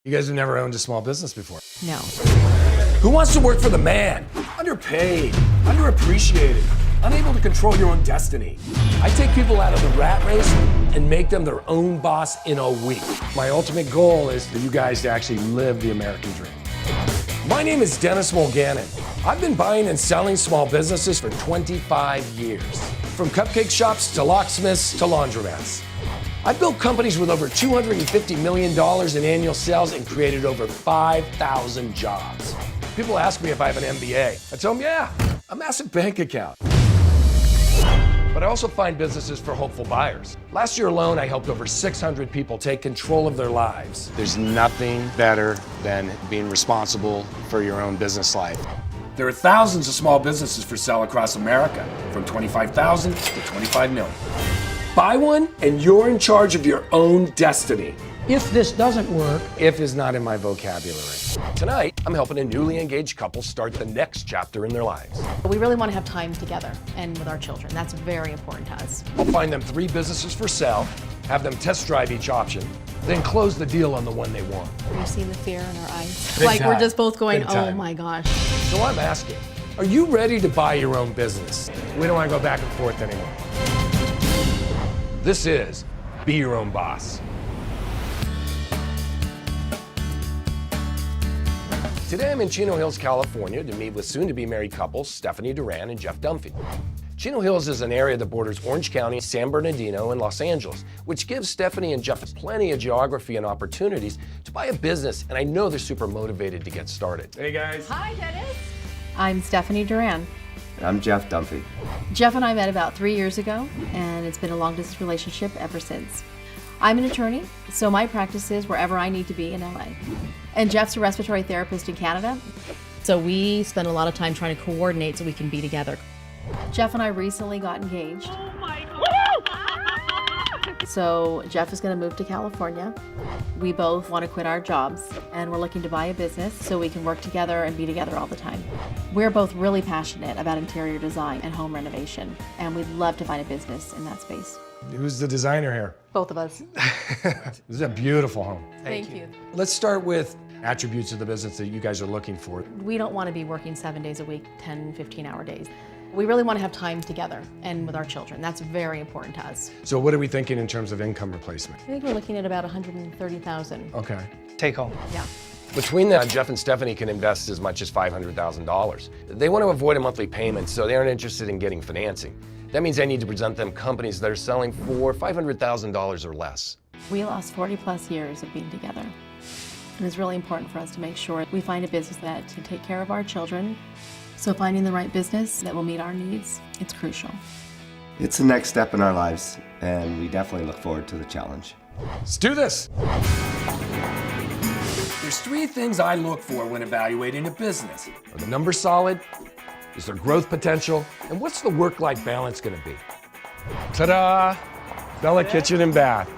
You guys have never owned a small business before. No. Who wants to work for the man? Underpaid, underappreciated, unable to control your own destiny. I take people out of the rat race and make them their own boss in a week. My ultimate goal is for you guys to actually live the American dream. My name is Dennis Mulgannon. I've been buying and selling small businesses for 25 years. From cupcake shops to locksmiths to laundromats. I've built companies with over $250 million in annual sales and created over 5,000 jobs. People ask me if I have an MBA. I tell them, yeah, a massive bank account. But I also find businesses for hopeful buyers. Last year alone, I helped over 600 people take control of their lives. There's nothing better than being responsible for your own business life. There are thousands of small businesses for sale across America, from 25,000 to 25 million. Buy one and you're in charge of your own destiny. If this doesn't work, If is not in my vocabulary. Tonight, I'm helping a newly engaged couple start the next chapter in their lives. We really want to have time together and with our children. That's very important to us. I'll find them 3 businesses for sale, have them test drive each option, then close the deal on the one they want. Are you seeing the fear in our eyes? Big Like time. we're just both going, Big oh time. my gosh. So I'm asking, are you ready to buy your own business? We don't want to go back and forth anymore. This is Be Your Own Boss. Today I'm in Chino Hills, California to meet with soon-to-be married couples Stephanie Duran and Jeff Dunphy. Chino Hills is an area that borders Orange County, San Bernardino, and Los Angeles, which gives Stephanie and Jeff plenty of geography and opportunities to buy a business, and I know they're super motivated to get started. Hey guys. Hi, Dennis. I'm Stephanie Duran. I'm Jeff Dunphy. Jeff and I met about 3 years ago, and it's been a long-distance relationship ever since. I'm an attorney, so my practice is wherever I need to be in LA. And Jeff's a respiratory therapist in Canada, so we spend a lot of time trying to coordinate so we can be together. Jeff and I recently got engaged. Oh my God! So Jeff is going to move to California. We both want to quit our jobs, and we're looking to buy a business so we can work together and be together all the time. We're both really passionate about interior design and home renovation, and we'd love to find a business in that space. Who's the designer here? Both of us. This is a beautiful home. Thank you. Let's start with attributes of the business that you guys are looking for. We don't want to be working 7 days a week, 10, 15-hour days. We really want to have time together and with our children. That's very important to us. So what are we thinking in terms of income replacement? I think we're looking at about $130,000. Okay. take home. Yeah. Between them, Jeff and Stephanie can invest as much as $500,000. They want to avoid a monthly payment, so they aren't interested in getting financing. That means I need to present them companies that are selling for $500,000 or less. We lost 40 plus years of being together. And it's really important for us to make sure we find a business that can take care of our children. So finding the right business that will meet our needs, it's crucial. It's the next step in our lives, and we definitely look forward to the challenge. Let's do this. There's 3 things I look for when evaluating a business. Are the numbers solid? Is there growth potential? And what's the work-life balance gonna be? Ta-da! Bella Kitchen and Bath.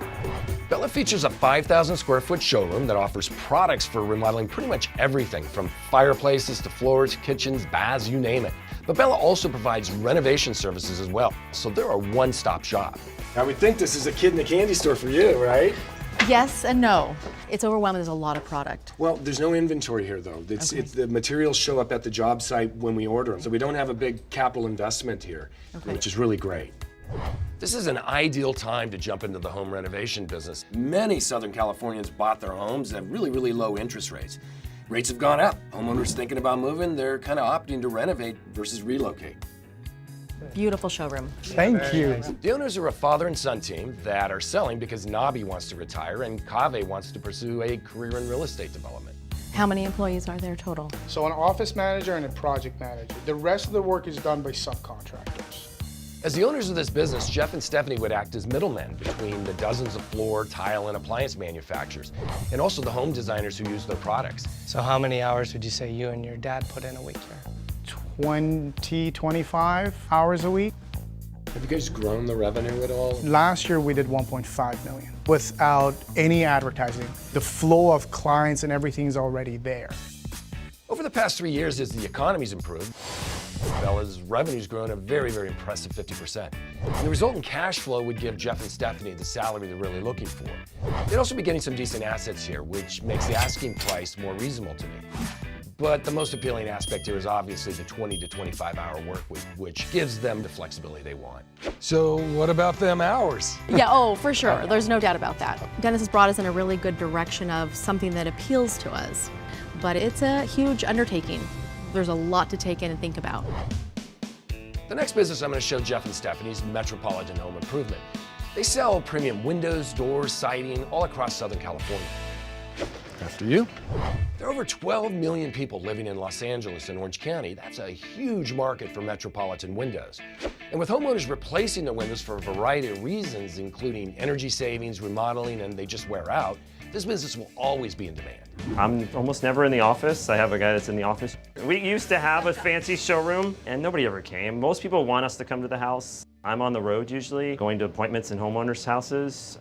Bella features a 5,000 square foot showroom that offers products for remodeling pretty much everything from fireplaces to floors, kitchens, baths, you name it. But Bella also provides renovation services as well, so they're a one-stop shop. I would think this is a kid in a candy store for you, right? Yes and no. It's overwhelming, there's a lot of product. Well, there's no inventory here though. The materials show up at the job site when we order them, so we don't have a big capital investment here, which is really great. This is an ideal time to jump into the home renovation business. Many Southern Californians bought their homes at really, really low interest rates. Rates have gone up. Homeowners thinking about moving, they're kind of opting to renovate versus relocate. Beautiful showroom. Thank you. The owners are a father and son team that are selling because Nabi wants to retire and Kaveh wants to pursue a career in real estate development. How many employees are there total? So an office manager and a project manager. The rest of the work is done by subcontractors. As the owners of this business, Jeff and Stephanie would act as middlemen between the dozens of floor, tile, and appliance manufacturers, and also the home designers who use their products. So how many hours would you say you and your dad put in a week here? 20, 25 hours a week. Have you guys grown the revenue at all? Last year we did 1.5 million without any advertising. The flow of clients and everything is already there. Over the past 3 years, as the economy's improved, Bella's revenue's grown a very, very impressive 50%. And the resultant cash flow would give Jeff and Stephanie the salary they're really looking for. They'd also be getting some decent assets here, which makes the asking price more reasonable to me. But the most appealing aspect here is obviously the 20 to 25-hour work week, which gives them the flexibility they want. So what about them hours? Yeah, oh, for sure. There's no doubt about that. Dennis has brought us in a really good direction of something that appeals to us, but it's a huge undertaking. There's a lot to take in and think about. The next business I'm going to show Jeff and Stephanie is Metropolitan Home Improvement. They sell premium windows, doors, siding all across Southern California. After you. There are over 12 million people living in Los Angeles and Orange County. That's a huge market for Metropolitan windows. And with homeowners replacing their windows for a variety of reasons, including energy savings, remodeling, and they just wear out, this business will always be in demand. I'm almost never in the office. I have a guy that's in the office. We used to have a fancy showroom and nobody ever came. Most people want us to come to the house. I'm on the road usually, going to appointments in homeowners' houses.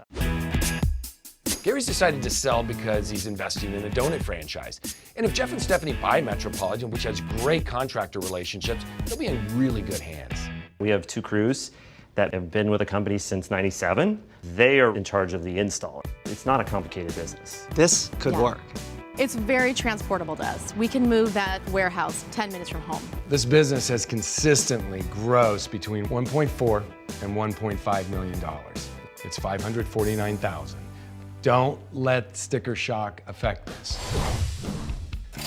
Gary's decided to sell because he's investing in a donut franchise. And if Jeff and Stephanie buy Metropolitan, which has great contractor relationships, they'll be in really good hands. We have 2 crews that have been with the company since '97. They are in charge of the install. It's not a complicated business. This could work. It's very transportable to us. We can move that warehouse 10 minutes from home. This business has consistently grossed between $1.4 and $1.5 million. It's $549,000. Don't let sticker shock affect this.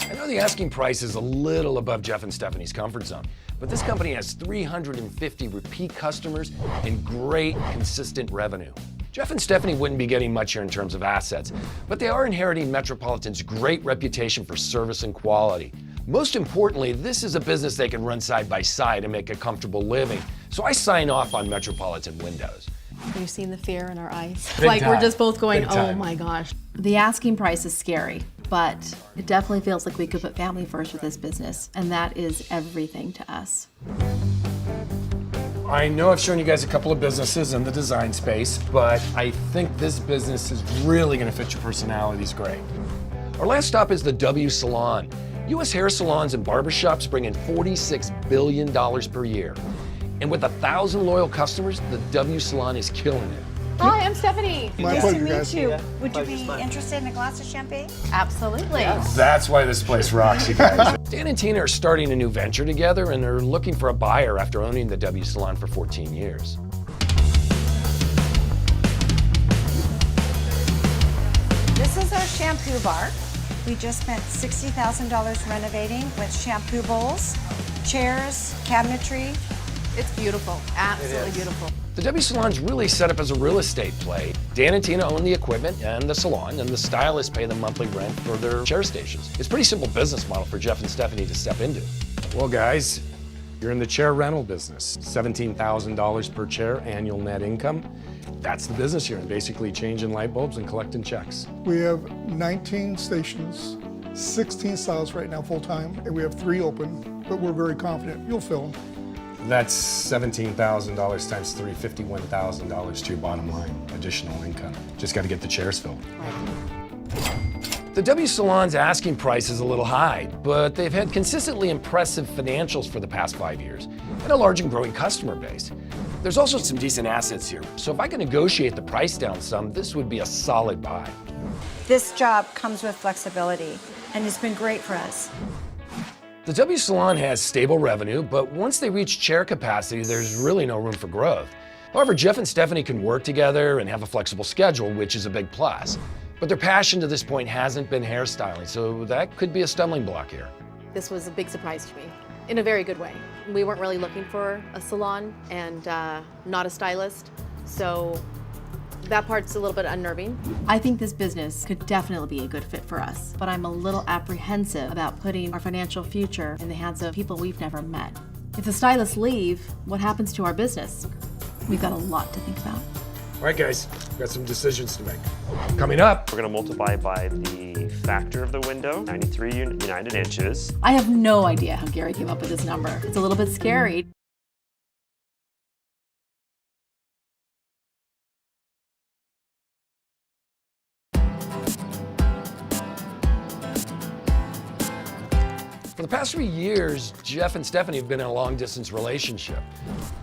I know the asking price is a little above Jeff and Stephanie's comfort zone, but this company has 350 repeat customers and great, consistent revenue. Jeff and Stephanie wouldn't be getting much here in terms of assets, but they are inheriting Metropolitan's great reputation for service and quality. Most importantly, this is a business they can run side by side and make a comfortable living. So I sign off on Metropolitan Windows. Have you seen the fear in our eyes? Big Like time. we're just both going, Big oh time. my gosh. The asking price is scary, but it definitely feels like we could put family first with this business, and that is everything to us. I know I've shown you guys a couple of businesses in the design space, but I think this business is really going to fit your personalities great. Our last stop is the W Salon. U.S. hair salons and barbershops bring in $46 billion per year. And with 1,000 loyal customers, the W Salon is killing it. Hi, I'm Stephanie. Nice to meet you. Would you be interested in a glass of champagne? Absolutely. That's why this place rocks, you guys. Dan and Tina are starting a new venture together, and they're looking for a buyer after owning the W Salon for 14 years. This is our shampoo bar. We just spent $60,000 renovating with shampoo bowls, chairs, cabinetry. It's beautiful. Absolutely beautiful. The W Salon's really set up as a real estate play. Dan and Tina own the equipment and the salon, and the stylists pay the monthly rent for their chair stations. It's a pretty simple business model for Jeff and Stephanie to step into. Well, guys, you're in the chair rental business. $17,000 per chair annual net income. That's the business here, and basically changing light bulbs and collecting checks. We have 19 stations, 16 stylists right now full-time, and we have 3 open, but we're very confident you'll fill them. That's $17,000 times 3, $51,000 to your bottom line, additional income. Just got to get the chairs filled. The W Salon's asking price is a little high, but they've had consistently impressive financials for the past 5 years and a large and growing customer base. There's also some decent assets here, so if I can negotiate the price down some, this would be a solid buy. This job comes with flexibility, and it's been great for us. The W Salon has stable revenue, but once they reach chair capacity, there's really no room for growth. However, Jeff and Stephanie can work together and have a flexible schedule, which is a big plus. But their passion to this point hasn't been hairstyling, so that could be a stumbling block here. This was a big surprise to me, in a very good way. We weren't really looking for a salon and not a stylist, so that part's a little bit unnerving. I think this business could definitely be a good fit for us, but I'm a little apprehensive about putting our financial future in the hands of people we've never met. If the stylists leave, what happens to our business? We've got a lot to think about. All right, guys, we've got some decisions to make. Coming up, We're going to multiply by the factor of the window, 93 United inches. I have no idea how Gary came up with this number. It's a little bit scary. past 3 years, Jeff and Stephanie have been in a long-distance relationship.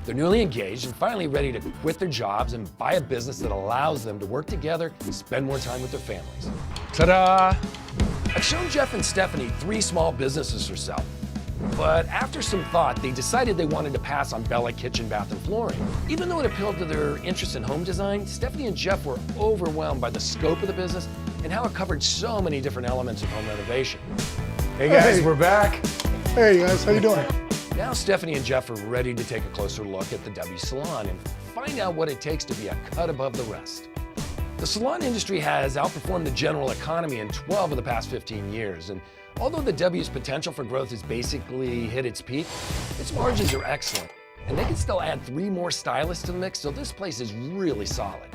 They're newly engaged and finally ready to quit their jobs and buy a business that allows them to work together and spend more time with their families. Ta-da! I've shown Jeff and Stephanie 3 small businesses for sale. But after some thought, they decided they wanted to pass on Bella Kitchen, Bath, and Flooring. Even though it appealed to their interest in home design, Stephanie and Jeff were overwhelmed by the scope of the business and how it covered so many different elements of home renovation. Hey guys, Hey. we're back. Hey guys, how you doing? Now Stephanie and Jeff are ready to take a closer look at the W Salon and find out what it takes to be a cut above the rest. The salon industry has outperformed the general economy in 12 of the past 15 years, and although the W's potential for growth has basically hit its peak, its margins are excellent. And they can still add 3 more stylists to the mix, so this place is really solid.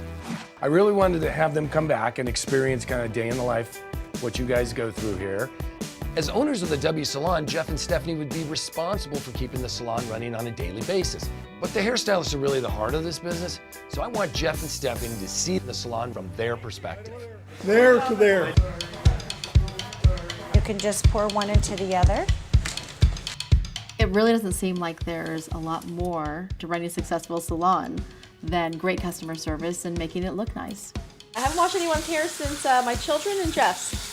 I really wanted to have them come back and experience kind of day in the life, what you guys go through here. As owners of the W Salon, Jeff and Stephanie would be responsible for keeping the salon running on a daily basis. But the hairstylists are really the heart of this business, so I want Jeff and Stephanie to see the salon from their perspective. There to there. You can just pour one into the other. It really doesn't seem like there's a lot more to running a successful salon than great customer service and making it look nice. I haven't washed anyone's hair since my children and Jeff's.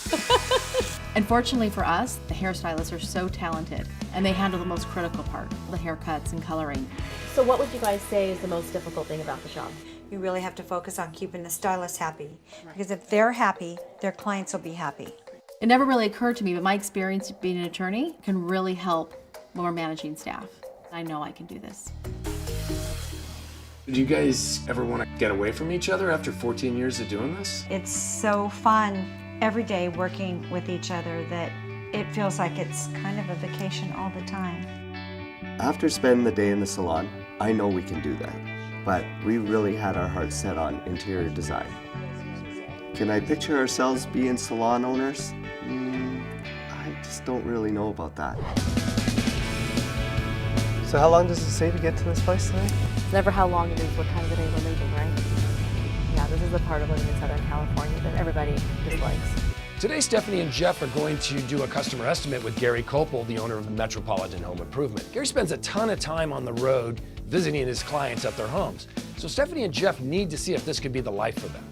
Unfortunately for us, the hairstylists are so talented and they handle the most critical part, the haircuts and coloring. So what would you guys say is the most difficult thing about the job? You really have to focus on keeping the stylists happy. Because if they're happy, their clients will be happy. It never really occurred to me, but my experience being an attorney can really help when we're managing staff. I know I can do this. Did you guys ever want to get away from each other after 14 years of doing this? It's so fun every day working with each other that it feels like it's kind of a vacation all the time. After spending the day in the salon, I know we can do that. But we really had our hearts set on interior design. Can I picture ourselves being salon owners? I just don't really know about that. So how long does it say to get to this place today? It's never how long it is, what time of the day we're leaving, right? Yeah, this is the part of living in Southern California that everybody dislikes. Today, Stephanie and Jeff are going to do a customer estimate with Gary Copel, the owner of Metropolitan Home Improvement. Gary spends a ton of time on the road visiting his clients at their homes. So Stephanie and Jeff need to see if this could be the life for them.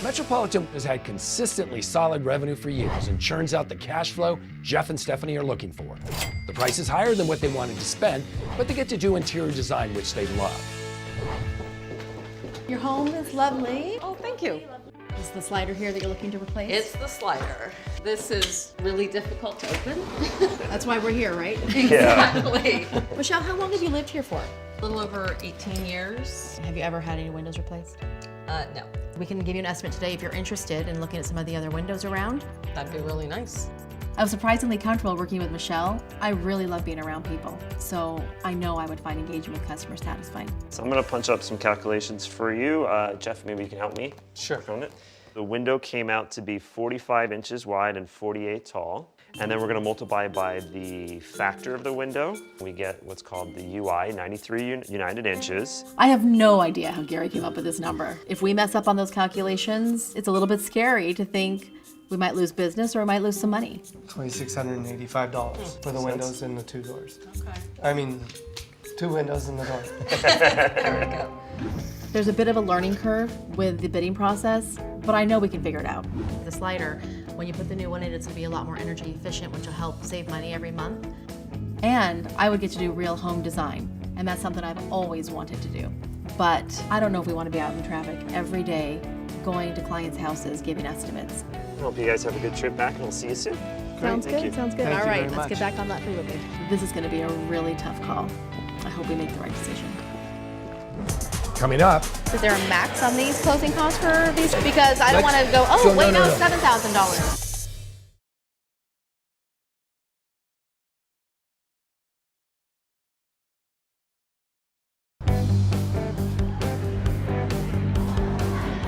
Metropolitan has had consistently solid revenue for years and churns out the cash flow Jeff and Stephanie are looking for. The price is higher than what they wanted to spend, but they get to do interior design, which they love. Your home is lovely. Oh, thank you. Is the slider here that you're looking to replace? It's the slider. This is really difficult to open. That's why we're here, right? Exactly. Michelle, how long have you lived here for? A little over 18 years. Have you ever had any windows replaced? No. We can give you an estimate today if you're interested in looking at some of the other windows around. That'd be really nice. I was surprisingly comfortable working with Michelle. I really love being around people, so I know I would find engaging with customers satisfying. So I'm gonna punch up some calculations for you. Jeff, maybe you can help me. Sure. Work on it. The window came out to be 45 inches wide and 48 tall. And then we're gonna multiply by the factor of the window. We get what's called the UI, 93 United Inches. I have no idea how Gary came up with this number. If we mess up on those calculations, it's a little bit scary to think we might lose business or we might lose some money. $2,685 for the windows and the 2 doors. Okay. I mean, 2 windows and the door. There we go. There's a bit of a learning curve with the bidding process, but I know we can figure it out. The slider, when you put the new one in, it's gonna be a lot more energy efficient, which will help save money every month. And I would get to do real home design, and that's something I've always wanted to do. But I don't know if we want to be out in traffic every day, going to clients' houses, giving estimates. I hope you guys have a good trip back and we'll see you soon. Sounds Thank good, you. sounds good. Thank All you right, very let's get much. back on that food with me. This is gonna be a really tough call. I hope we make the right decision. Coming up, Is there a max on these closing costs for these? Because I don't want to go, oh, No, wait, no, no, no. $7,000.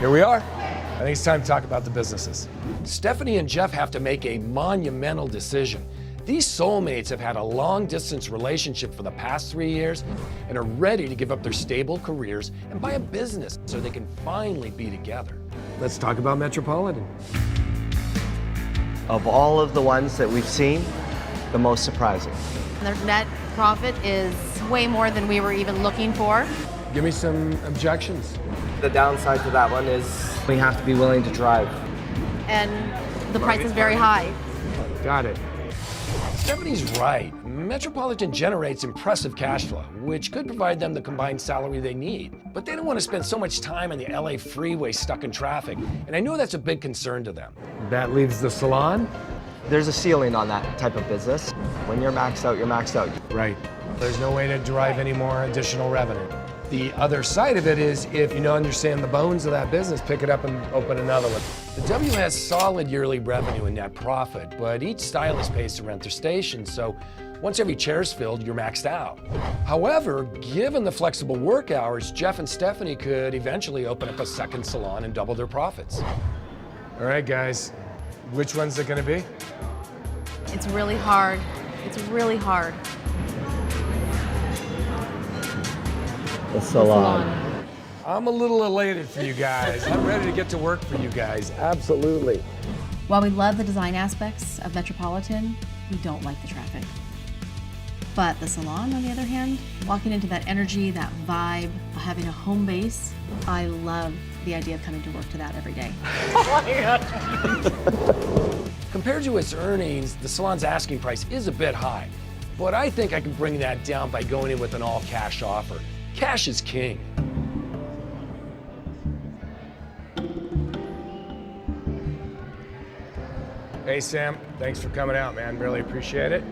here we are. I think it's time to talk about the businesses. Stephanie and Jeff have to make a monumental decision. These soulmates have had a long-distance relationship for the past 3 years and are ready to give up their stable careers and buy a business so they can finally be together. Let's talk about Metropolitan. Of all of the ones that we've seen, the most surprising? Their net profit is way more than we were even looking for. Give me some objections. The downside to that one is we have to be willing to drive. And the price is very high. Got it. Stephanie's right. Metropolitan generates impressive cash flow, which could provide them the combined salary they need. But they don't want to spend so much time on the LA freeway stuck in traffic, and I know that's a big concern to them. That leaves the salon? There's a ceiling on that type of business. When you're maxed out, you're maxed out. Right. There's no way to drive any more additional revenue. The other side of it is, if you don't understand the bones of that business, pick it up and open another one. The W has solid yearly revenue and net profit, but each stylist pays to rent their station, so once every chair's filled, you're maxed out. However, given the flexible work hours, Jeff and Stephanie could eventually open up a second salon and double their profits. All right, guys, which one's it gonna be? It's really hard. It's really hard. The salon. I'm a little elated for you guys. I'm ready to get to work for you guys, absolutely. While we love the design aspects of Metropolitan, we don't like the traffic. But the salon, on the other hand, walking into that energy, that vibe, having a home base, I love the idea of coming to work to that every day. Compared to its earnings, the salon's asking price is a bit high, but I think I can bring that down by going in with an all-cash offer. Cash is king. Hey, Sam, thanks for coming out, man. Really appreciate it.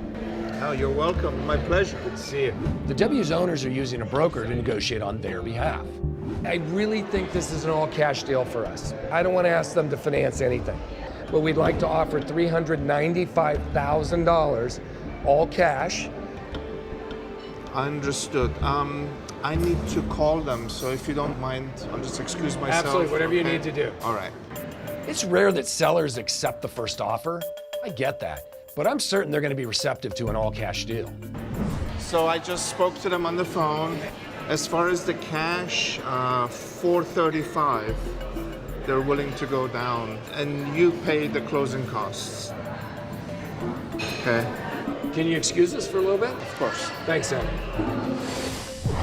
Oh, you're welcome. My pleasure. Good to see you. The W's owners are using a broker to negotiate on their behalf. I really think this is an all-cash deal for us. I don't want to ask them to finance anything, but we'd like to offer $395,000 all cash. Understood. I need to call them, so if you don't mind, I'll just excuse myself. Absolutely, whatever you Okay. need to do. All right. It's rare that sellers accept the first offer. I get that, but I'm certain they're going to be receptive to an all-cash deal. So I just spoke to them on the phone. As far as the cash, $435, they're willing to go down, and you pay the closing costs. Okay. Can you excuse us for a little bit? Of course. Thanks, Sam.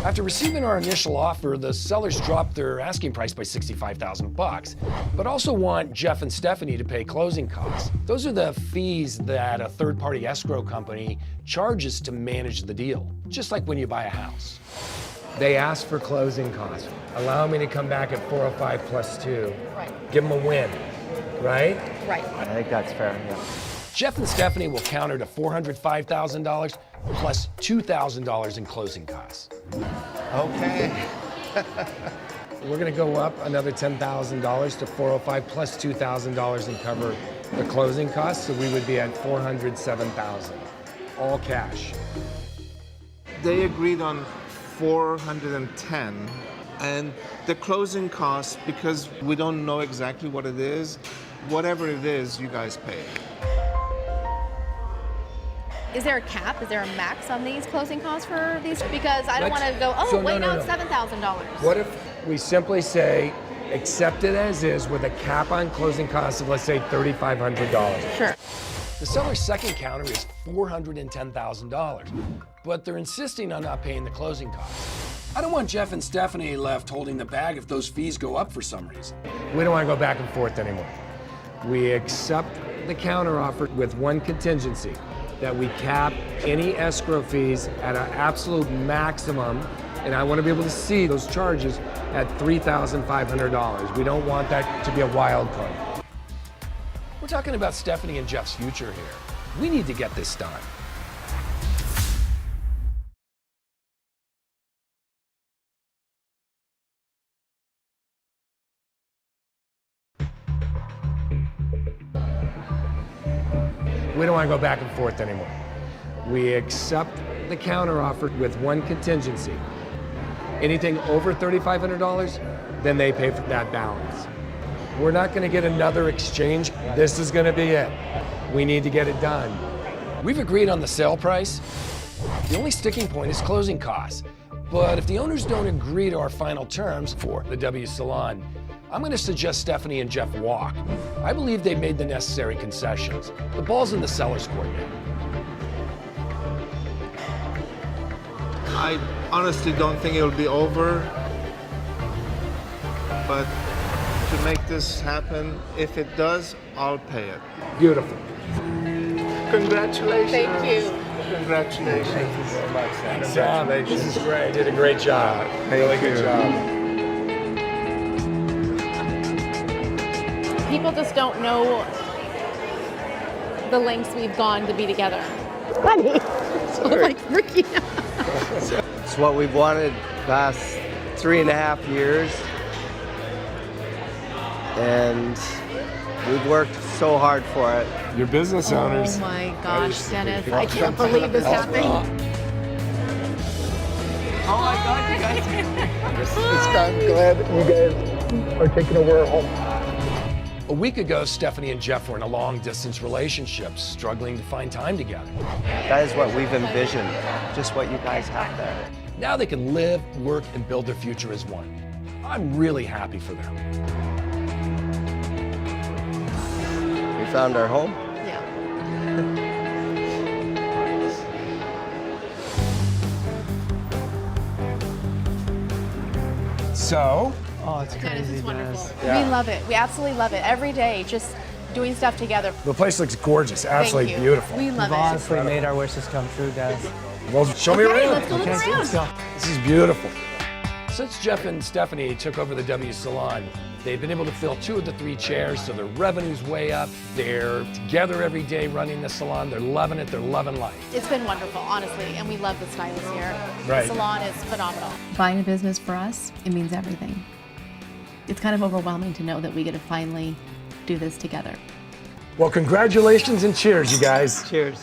After receiving our initial offer, the sellers dropped their asking price by $65,000, but also want Jeff and Stephanie to pay closing costs. Those are the fees that a third-party escrow company charges to manage the deal, just like when you buy a house. They asked for closing costs. Allow me to come back at 405 plus 2. Right. Give them a win, right? Right. I think that's fair, yeah. Jeff and Stephanie will counter to $405,000 plus $2,000 in closing costs. Okay. We're gonna go up another $10,000 to 405 plus $2,000 and cover the closing costs, so we would be at 407,000, all cash. They agreed on 410, and the closing costs, because we don't know exactly what it is, whatever it is, you guys pay. Is there a cap? Is there a max on these closing costs for these? Because I don't want to go, oh, So wait, no. now it's $7,000. What if we simply say, accept it as is with a cap on closing costs of, let's say, $3,500? Sure. The seller's second counter is $410,000, but they're insisting on not paying the closing costs. I don't want Jeff and Stephanie left holding the bag if those fees go up for some reason. We don't want to go back and forth anymore. We accept the counteroffer with one contingency, that we cap any escrow fees at an absolute maximum, and I want to be able to see those charges at $3,500. We don't want that to be a wild card. We're talking about Stephanie and Jeff's future here. We need to get this done. We don't want to go back and forth anymore. We accept the counteroffer with one contingency. Anything over $3,500, then they pay for that balance. We're not going to get another exchange. This is going to be it. We need to get it done. We've agreed on the sale price. The only sticking point is closing costs. But if the owners don't agree to our final terms for the W Salon, I'm going to suggest Stephanie and Jeff walk. I believe they've made the necessary concessions. The ball's in the seller's court now. I honestly don't think it'll be over, but to make this happen, if it does, I'll pay it. Beautiful. Congratulations. Thank you. Congratulations. Thank you very much. Thanks, Congratulations. This is great. You did a great job. Really good job. People just don't know the lengths we've gone to be together. Funny. So like freaking out. It's what we've wanted past 3.5 years. And we've worked so hard for it. Your business owners. Oh my gosh, Dennis, I can't believe this happened. Oh my God, you guys. I'm glad you guys are taking over our home. A week ago, Stephanie and Jeff were in a long-distance relationship, struggling to find time together. That is what we've envisioned, just what you guys have there. Now they can live, work, and build their future as one. I'm really happy for them. We found our home. Yeah. So, Oh, it's Dennis crazy, is wonderful. Dennis. We love it. We absolutely love it. Every day, just doing stuff together. the place looks gorgeous, absolutely Thank you. beautiful. We love You've it. honestly made our wishes come true, Dennis. Well, show me Okay, around. let's go look around. Let's go. This is beautiful. Since Jeff and Stephanie took over the W Salon, they've been able to fill 2 of the 3 chairs, so their revenue's way up. They're together every day running the salon. They're loving it. They're loving life. It's been wonderful, honestly, and we love the stylists here. Right. The salon is phenomenal. Buying a business for us, it means everything. It's kind of overwhelming to know that we get to finally do this together. Well, congratulations and cheers, you guys. Cheers.